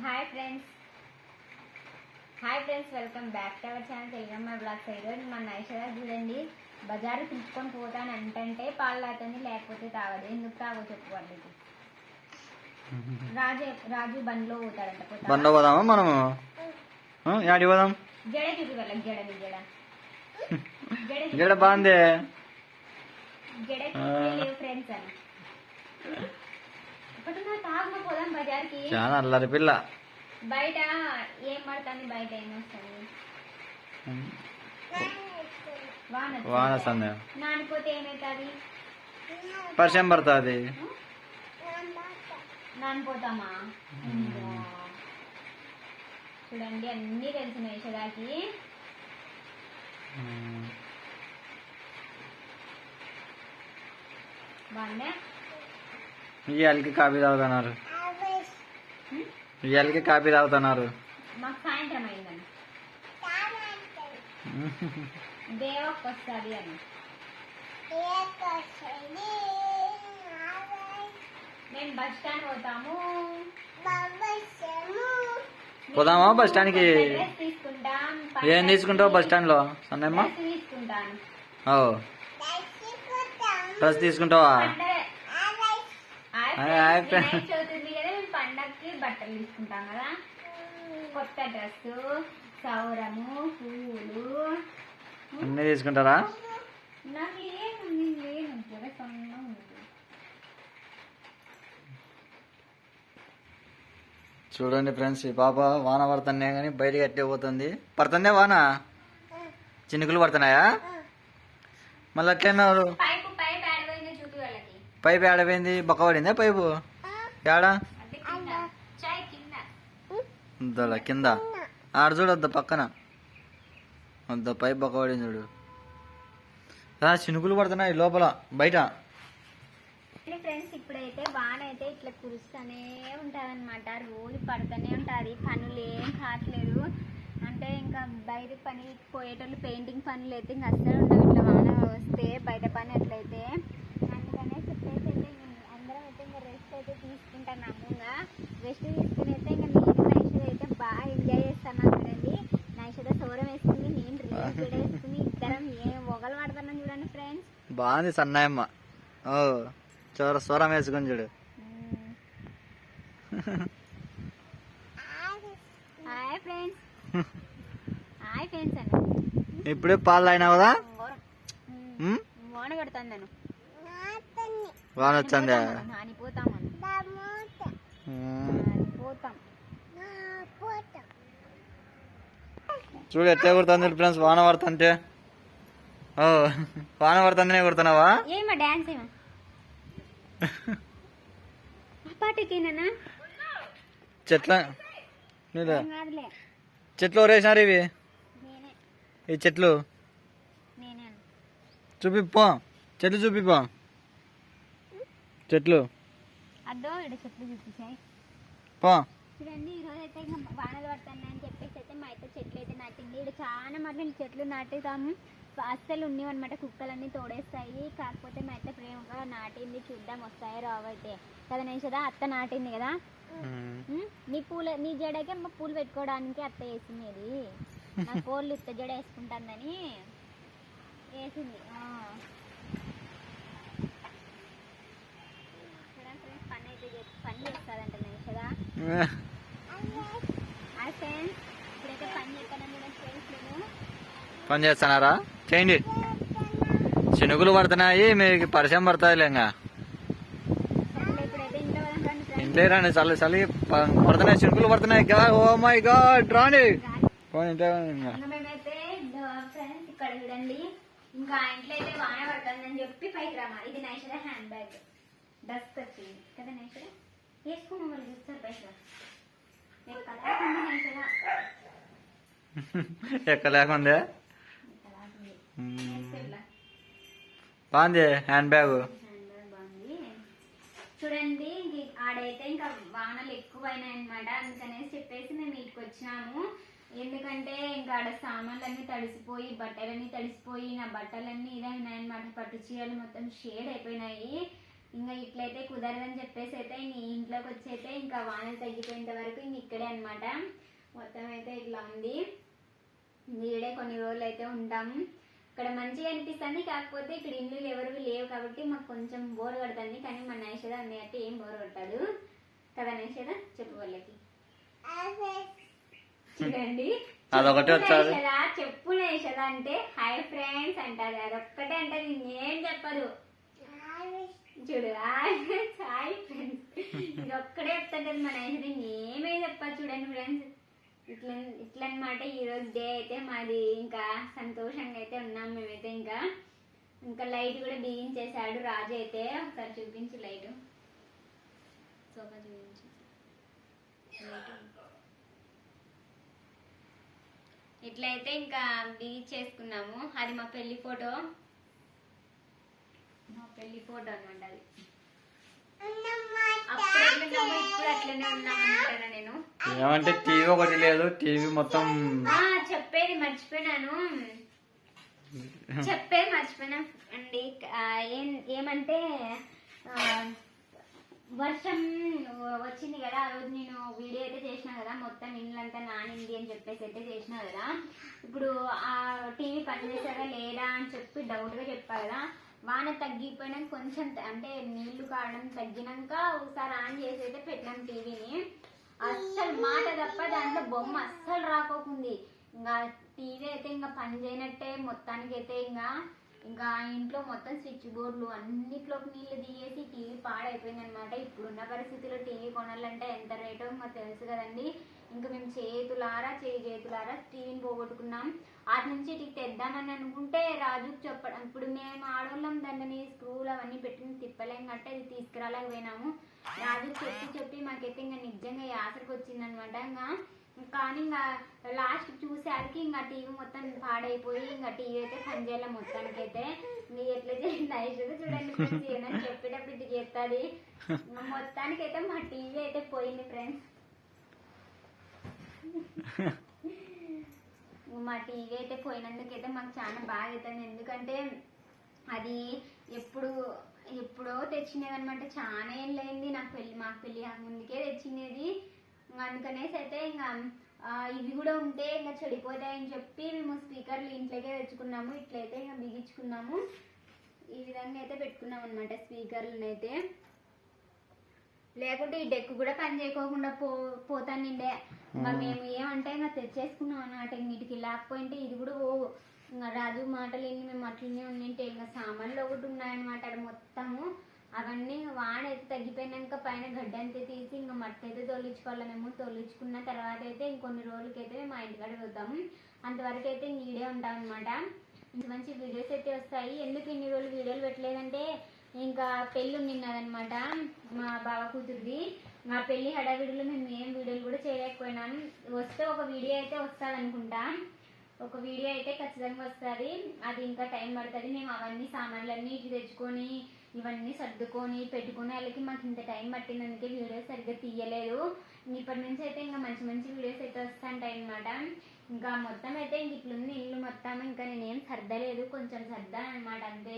Hi friends welcome back to our channel Telugamma blogs. ఈరోజు మన నైషగా చూడండి బజారు తీసుకొని పోతాను అంటే పాలు తాగుతుంది, లేకపోతే తాగదు. ఎందుకు తాగో చెప్పు వాళ్ళకి. రాజు బండిలో పోతాడంట. బండిలో పోదామా మనము? యాడికి పోదాం? జడ చూపి వాళ్ళకి. జడ బాగుంది. జడ ఫ్రెండ్స్ అని తాగుమ పోదాం బజార్కి. చాలా అల్లరి పిల్ల. బయట ఏం పడుతుంది? బయట ఏమొస్తుంది? వాన వస్తుంది. నానిపోతే ఏమవుతుంది? వర్షం పడుతుంది. నానిపోతామా? చూడండి అన్నీ తెలుసు మేషదాకి. బాగుందా? ఇవాళకి కాఫీ తాగుతున్నారు. ఇవాళకి కాఫీ తాగుతున్నారు. మాకు సాయంత్రం అయిందని దేవకు వస్తుంది అని. మేము బస్ స్టాండ్ పోతాము. పోదామా బస్ స్టాండ్కి? తీసుకుంటాం. ఏం తీసుకుంటావు బస్ స్టాండ్ లో? సన్నమ్మ తీసుకుంటాను. డ్రెస్ తీసుకుంటావా? చదువుతుంది కదా, మేము పండగకి బట్టలు తీసుకుంటాం కదా. కొత్త డ్రెస్, సౌరము, పువ్వులు అన్నీ తీసుకుంటారా? నాకు ఏముంది? లేదు సొంతం ఉంది. చూడండి ఫ్రెండ్స్, ఈ పాప వాన పడుతున్నాయి కానీ బయటకి అట్టే పోతుంది. పడుతుందే వాన? చినుకులు పడుతున్నాయా? మళ్ళీ అట్లన్నారు. పైపు ఏడపోయింది? బొక్క పడిందా పైపు? ఏడా కింద ఆడ చూడొద్ద పక్కన వద్ద పైపు బొక్క పడింది చూడు. చినుకులు పడుతున్నాయి లోపల బయట. ఫ్రెండ్స్ ఇప్పుడైతే వాన అయితే ఇట్లా కురుస్తూనే ఉంటుంది అనమాట. రోజు పడుతూనే ఉంటుంది. పనులు ఏం కావట్లేదు. అంటే ఇంకా బయట పని పోయేటోళ్ళు పెయింటింగ్ పనులు అయితే ఇంకా అస్సలు ఉండవు ఇట్లా వాన వస్తే. బయట పని ఎట్లయితే అందుకనే చెప్పేసి అయితే అందరం అయితే ఇంకా రెస్ట్ అయితే తీసుకుంటున్నాము. ఇంకా రెస్ట్ తీసుకుని అయితే ఇంకా నేను నైషద అయితే బాగా ఎంజాయ్ చేస్తాను. చూడండి నైషద సౌరం వేసుకుని, నేను రిలీజ్ కూడా వేసుకుని ఇద్దరం ఏం ఒగలు పడుతున్నాం చూడండి ఫ్రెండ్స్. బాగుంది సన్నాయమ్మ. స్వరం వేసుకొని చూడు. హాయ్ ఫ్రెండ్స్ అన్న. ఇప్పుడే పాలు అయినా కదా? వాన కడుతుందను. వాన వచ్చిందా? చూడు ఎట్లా కుడుతుంది ఫ్రెండ్స్ వాన పడుతుంటే. వాన పడుతుందనే కుడుతున్నావా? ఏమా డాన్స్ ఏమా పాటకేనా? చెట్లు రేసినారు ఇవి. ఈ చెట్లు చూపిపో. చెట్లు చూపిపో. చెట్లు అడ్డో ఇక్కడ చెట్లు చూపించాయి. చూడండి ఈరోజు అయితే ఇంకా వానలు పడుతున్నాయి అని చెప్పేసి అయితే మా అయితే చెట్లు అయితే నాటింది. ఇక్కడ చాలా మటుకు చెట్లు నాటుతాము. అస్సలు ఉన్నవి అనమాట. కుక్కలన్నీ తోడేస్తాయి. కాకపోతే మా అయితే ప్రేమగా నాటింది. చూద్దాం వస్తాయో రావు అయితే కదా. నేసదా అత్త నాటింది కదా. నీ జడకే మా పూలు పెట్టుకోవడానికి అత్త వేసింది. నా కోళ్ళు ఇత్త జడ వేసుకుంటుందని వేసింది. పని అయితే పని చేస్తుందంట నేసదా. ఫ్రెండ్స్ ఇప్పుడైతే పని చేస్తాను కూడా ఫ్రెండ్స్. నేను పని చేస్తున్నారా? చేయండి. చినుకులు పడుతున్నాయి, మీకు పరిచయం పడుతుంది. ఇంకా ఇంట్లో రండి. చల్లి చలి పడుతున్నాయి, చినుకులు పడుతున్నాయి. ఓ మై గాడ్ రాండి. మేమైతే ఫ్రెండ్స్ ఇక్కడ చూడండి ఇంకా ఇంట్లో అయితే వాన పడుతుందని చెప్పి పైకి రామా. ఇది నైషద హ్యాండ్ బ్యాగ్ డస్ట్ వచ్చింది కదా. నైషద వేసుకున్నాం వాళ్ళు చూస్తారు పైసా ఎక్క లేకుందే. బాగుంది హ్యాండ్ బ్యాగ్. బాగుంది చూడండి. ఆడైతే ఇంకా వానలు ఎక్కువైనాయి అనమాట. అందుకనేసి చెప్పేసి మేము వీటికి వచ్చినాము. ఎందుకంటే ఇంకా ఆడ సామాన్లన్నీ తడిసిపోయి, బట్టలన్నీ తడిసిపోయి, నా బట్టలన్నీ ఇదైనాయి అనమాట. పట్టు చీరలు మొత్తం షేడ్ అయిపోయినాయి. ఇంకా ఇట్లయితే కుదరదని చెప్పేసి అయితే ఇంక ఇంట్లోకి వచ్చి అయితే ఇంకా వానలు తగ్గిపోయేంత వరకు ఇంక ఇక్కడే అనమాట. మొత్తం అయితే ఇట్లా ఉంది. ఈడే కొన్ని రోజులు అయితే ఉంటాము. ఇక్కడ మంచిగా అనిపిస్తుంది, కాకపోతే ఇక్కడ ఇల్లు ఎవరు లేవు కాబట్టి మాకు కొంచెం బోర్ కొడుతుంది. కానీ మా నైషద అన్నీ అంటే ఏం బోర్ కొట్టాడు కదా నైషద, చెప్పు వాళ్ళకి. చూడండి అదొకటి వచ్చారు చెప్పు నైషద అంటే హాయ్ ఫ్రెండ్స్ అంటారు, అదొక్కటే అంటది, ఏం చెప్పదు. చూడు హాయ్ ఫ్రెండ్స్ ఇదొక్కడే చెప్తాంటది మా నైషద, ఏమే చెప్పదు. చూడండి ఫ్రెండ్స్ ఇట్లా అనమాట ఈరోజు డే అయితే మాది. ఇంకా సంతోషంగా అయితే ఉన్నాం మేమైతే. ఇంకా లైట్ కూడా బిగించేశాడు రాజు అయితే. ఒకసారి చూపించి లైట్, సోఫా చూపించి ఇట్లయితే ఇంకా బిగించేసుకున్నాము. అది మా పెళ్లి ఫోటో అనమాట. అది ఇప్పుడు అట్లనే ఉన్నామంటారా నేను. ఏమంటే టీవీ ఒకటి లేదు, టీవీ మొత్తం చెప్పేది మర్చిపోయినా అండి. ఏమంటే వర్షం వచ్చింది కదా, ఆ రోజు నేను వీడియో అయితే చేసిన కదా, మొత్తం ఇల్లంతా నానింది అని చెప్పేసి అయితే చేసిన కదా. ఇప్పుడు ఆ టీవీ పనిచేసారా లేదా అని చెప్పి డౌట్గా చెప్పా కదా. వాన తగ్గిపోయినాక కొంచెం అంటే నీళ్లు కావడం తగ్గినాక ఒకసారి ఆన్ చేసి అయితే పెట్టినాం టీవీని. అస్సలు మాట తప్ప దాంట్లో బొమ్మ అస్సలు రాకోకుంది. ఇంకా టీవీ అయితే ఇంకా పని చేయనట్టే మొత్తానికి అయితే. ఇంకా ఇంట్లో మొత్తం స్విచ్ బోర్డులు అన్నిట్లోకి నీళ్లు దిగేసి టీవీ పాడైపోయింది అనమాట. ఇప్పుడున్న పరిస్థితిలో టీవీ కొనాలంటే ఎంత రేటో మాకు తెలుసు కదండి. ఇంకా మేము చేతులారా టీవీని పోగొట్టుకున్నాం. అటు నుంచి ఇటు తెద్దామని అనుకుంటే రాజుకి చెప్పడం, ఇప్పుడు మేము ఆడవాళ్ళం దాన్ని స్క్రూలు అవన్నీ పెట్టి తిప్పలేం కట్టే అది తీసుకురాలేకపోయినాము. రాజుకి చెప్పి మాకైతే ఇంకా నిజంగా యాసరికి వచ్చిందనమాట. కానీ ఇంకా లాస్ట్ చూసేసరికి ఇంకా టీవీ మొత్తం పాడైపోయి ఇంకా టీవీ అయితే పనిచేయాలి మొత్తానికి అయితే. మీరు ఎట్లా చేయండి ఐశ్వర్య చూడండి ఏమని చెప్పేటప్పుడు ఇటు చేస్తుంది. మొత్తానికి అయితే మా టీవీ అయితే పోయింది ఫ్రెండ్స్. మా టీవీ అయితే పోయినందుకైతే మాకు చాలా బాగా అవుతుంది. ఎందుకంటే అది ఎప్పుడో తెచ్చినది అనమాట. చాలా ఏం లేనిది మాకు పెళ్ళి ముందుకే తెచ్చినది. అందుకనేసి అయితే ఇంకా ఇవి కూడా ఉంటే ఇంకా చెడిపోతాయని చెప్పి మేము స్పీకర్లు ఇంట్లోకే తెచ్చుకున్నాము. ఇట్లయితే ఇంకా బిగించుకున్నాము. ఈ విధంగా అయితే పెట్టుకున్నాం అనమాట స్పీకర్లను అయితే. లేకుంటే ఈ డెక్ కూడా పని చేయకోకుండా పోతానండే. ఇంకా మేము ఏమంటే ఇంకా తెచ్చేసుకున్నాం అన్నమాట. వీటికి లేకపోయింటే ఇది కూడా ఇంకా రాజు మాటలు ఎన్ని మేము అట్లనే ఉండింటే ఇంకా సామాన్లు ఒకటి ఉన్నాయన్నమాట. అది మొత్తము అవన్నీ వాన అయితే తగ్గిపోయినాక పైన గడ్డ అంతే తీసి ఇంకా మట్టి అయితే తొలిచుకోవాలి. మేము తొలిచుకున్న తర్వాత అయితే ఇంకొన్ని రోజులకైతే మా ఇంటికాడ వెళ్తాము. అంతవరకు అయితే నీడే ఉంటాం అనమాట. మంచి వీడియోస్ అయితే వస్తాయి. ఎందుకు ఇన్ని రోజులు వీడియోలు పెట్టలేదంటే ఇంకా పెళ్ళి ఉన్నదనమాట మా బావ కూతురిది. మా పెళ్ళి హడావిడిలో మేము ఏం వీడియోలు కూడా చేయలేకపోయినాం. వస్తే ఒక వీడియో అయితే వస్తుంది అనుకుంటా. ఒక వీడియో అయితే ఖచ్చితంగా వస్తుంది. అది ఇంకా టైం పడుతుంది. మేము అవన్నీ సామాన్లన్నీ ఇటు తెచ్చుకొని ఇవన్నీ సర్దుకొని పెట్టుకునే వాళ్ళకి మాకు ఇంత టైం పట్టినందుకే వీడియోస్ సరిగ్గా తీయలేదు. ఇప్పటి నుంచి అయితే ఇంకా మంచి వీడియోస్ అయితే వస్తుంటాయి అనమాట. ఇంకా మొత్తం అయితే ఇంక ఇట్లుంది ఇల్లు మొత్తం. ఇంకా నేనేం సర్దలేదు, కొంచెం సర్దాను అనమాట అంతే.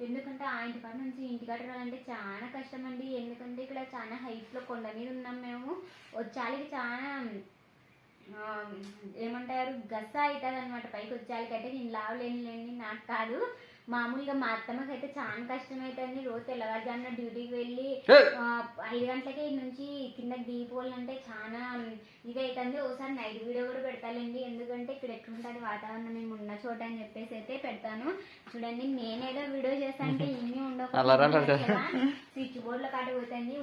ఎందుకంటే ఆ ఇంటి పని నుంచి ఇంటికాడ రావాలంటే చాలా కష్టం అండి. ఎందుకంటే ఇక్కడ చాలా హైట్లో కొండ మీద ఉన్నాం మేము. వచ్చాలికి చాలా ఏమంటారు గస్స అవుతుంది అనమాట. పైకి వచ్చాలికైతే నేను లావలేని నాకు కాదు, మామూలుగా మా అత్తమ్మకి అయితే చాలా కష్టం అవుతుంది. రోజు తెల్లవారుజామున డ్యూటీకి వెళ్ళి 5 గంటలకే నుంచి కిందకి దిగిపోవాలంటే చాలా ఇది అవుతుంది. ఒకసారి నైట్ వీడియో కూడా పెడతానండి. ఎందుకంటే ఇక్కడ ఎట్లుంటుంది వాతావరణం మేము ఉన్న చోట అని చెప్పేసి అయితే పెడతాను. చూడండి నేనేదో వీడియో చేస్తానంటే ఇన్ని ఉండవు, స్విచ్ బోర్డులో కాటిపోతుంది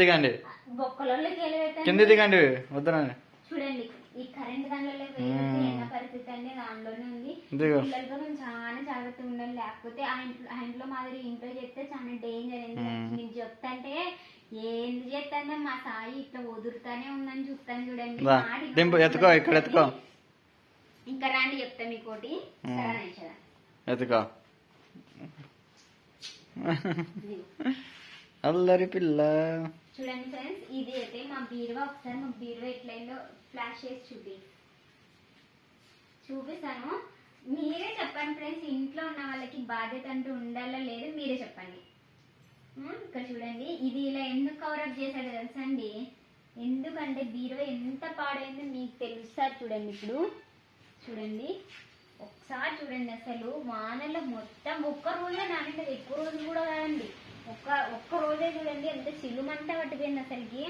దిగండి బొక్కలకి కింద దిగండి వద్దా. చూడండి ఈ కరెంట్ దానిలో ఎన్న పరిస్థితి అండి దానిలోనే ఉంది. పిల్లలతో మేము చాలా జాగ్రత్తగా ఉండాలి. లేకపోతే ఆ ఇంట్లో మాదిరి ఇంట్లో చెప్తే చాలా డేంజర్. నేను చెప్తాంటే ఏంది చెప్తాను మా సాయి ఇట్లా వదురుతానే ఉందని చూస్తాను. చూడండి ఎత్తుకో ఇంకా రాండి చెప్తా మీకోటి. ఎత్తుకో అల్లరి పిల్ల. చూడండి ఫ్రెండ్స్ ఇది అయితే మా బీరువా. ఒకసారి మా బీరువా ఎట్లయిందో ఫ్లాష్ చేసి చూపిస్తాను. మీరే చెప్పండి ఫ్రెండ్స్, ఇంట్లో ఉన్న వాళ్ళకి బాధ్యత అంటూ ఉండాలా లేదు మీరే చెప్పండి. ఇక్కడ చూడండి, ఇది ఇలా ఎందుకు కవరప్ చేశాడు తెలుసా అండి? ఎందుకంటే బీరువా ఎంత పాడైందో మీకు తెలుస్తుంది. చూడండి, ఇప్పుడు చూడండి, ఒకసారి చూడండి, అసలు వానలో మొత్తం ఒక్క రోజే నానింది, ఎక్కువ రోజులు కూడా కాదండి, ఒక్క రోజే చూడండి ఎంత సిల్లుమంతా పట్టిపోయింది అసలుకి.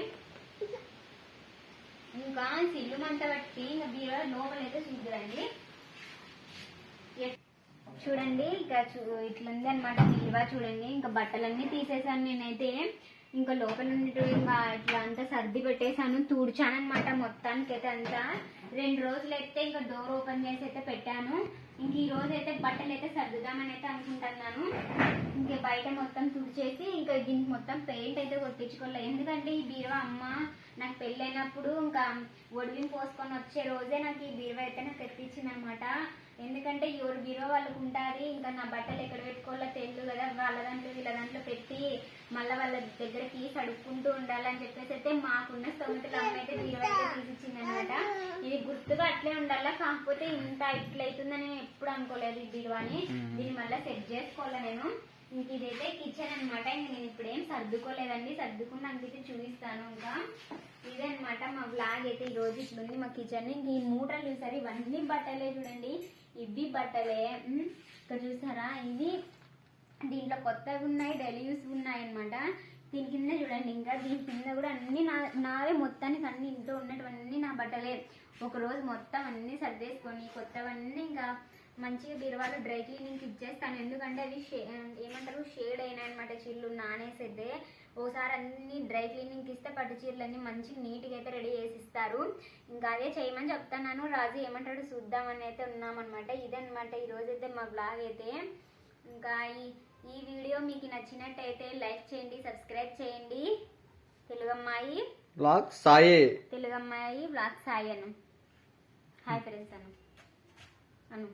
ఇంకా సిల్లుమంతా పట్టి ఇంకా బీరువా లోపలైతే చూద్దండి. చూడండి ఇక ఇట్లుంది అనమాట బీరువా. చూడండి, ఇంకా బట్టలన్నీ తీసేసాను నేనైతే. ఇంకా లోపల ఉన్నట్టు ఇంకా ఇట్లా అంతా సర్ది పెట్టేశాను, తుడిచాను అనమాట మొత్తానికి అయితే అంతా. 2 రోజులు అయితే ఇంకా డోర్ ఓపెన్ చేసి అయితే పెట్టాను. ఇంక ఈ రోజు అయితే బట్టలు అయితే సర్దుదామని అయితే అనుకుంటున్నాను. ఇంకా బయట మొత్తం తుడిచేసి ఇంకా దీనికి మొత్తం పెయింట్ అయితే కొట్టించుకోలే. ఎందుకంటే ఈ బీరువా అమ్మ నాకు పెళ్ళైనప్పుడు ఇంకా ఒడివిని పోసుకొని వచ్చే రోజే నాకు ఈ బీరువా అయితే నాకు ఎత్తిచ్చింది అనమాట. ఎందుకంటే ఎవరు బీరువా వాళ్ళకు ఉంటుంది, ఇంకా నా బట్టలు ఎక్కడ పెట్టుకోవాలో తెలియదు కదా, వాళ్ళ దాంట్లో వీళ్ళ దాంట్లో పెట్టి మళ్ళీ వాళ్ళ దగ్గర తీసి అడుక్కుంటూ ఉండాలని చెప్పేసి అయితే మాకున్న స్తోమతలు అమ్మ అయితే బీరువా అయితే తీసిచ్చింది అనమాట. ఇది గుర్తుగా అట్లే ఉండాలా, కాకపోతే ఇంత ఇట్లయితుందని నేను ఎప్పుడు అనుకోలేదు ఈ బీరువాని. దీన్ని మళ్ళీ సెట్ చేసుకోవాలి నేను. ఇంక ఇదైతే కిచెన్ అనమాట. ఇంక నేను ఇప్పుడు ఏం సర్దుకోలేదండి, సర్దుకున్నాక అయితే చూపిస్తాను. ఇంకా ఇదే అనమాట మా బ్లాగ్ అయితే ఈ రోజు ఇట్లుంది మా కిచెన్. ఇంక ఈ మూటలు చూసారు, ఇవన్నీ బట్టలే చూడండి, ఇవి బట్టలే. ఇక్కడ చూసారా, ఇది దీంట్లో కొత్తగా ఉన్నాయి, డైలీ యూస్ ఉన్నాయి అనమాట. దీని కింద చూడండి, ఇంకా దీని కింద కూడా అన్ని నావే మొత్తానికి, అన్ని ఇంట్లో ఉన్నటువన్నీ నా బట్టలే. ఒకరోజు మొత్తం అన్ని సర్దేసుకొని కొత్తవన్నీ ఇంకా మంచిగా బీరువాలో డ్రై క్లీనింగ్ ఇచ్చేస్తాను. ఎందుకంటే అవి ఏమంటారు షేడ్ అయినాయి అనమాట, చీరలు నానేసైతే. ఒకసారి అన్ని డ్రై క్లీనింగ్కి ఇస్తే పట్టు చీరలన్నీ మంచిగా నీట్గా అయితే రెడీ చేసి ఇస్తారు. ఇంకా అదే చేయమని చెప్తాను. రాజు ఏమంటాడు చూద్దామని అయితే ఉన్నామన్నమాట. ఇదనమాట ఈరోజు అయితే మా బ్లాగ్ అయితే. ఇంకా ఈ వీడియో మీకు నచ్చినట్టయితే లైక్ చేయండి, సబ్స్క్రైబ్ చేయండి. తెలుగమ్మాయి బ్లాగ్ సాయి, తెలుగమ్మాయి బ్లాగ్ సాయి అను. హాయ్ ఫ్రెండ్స్ అను.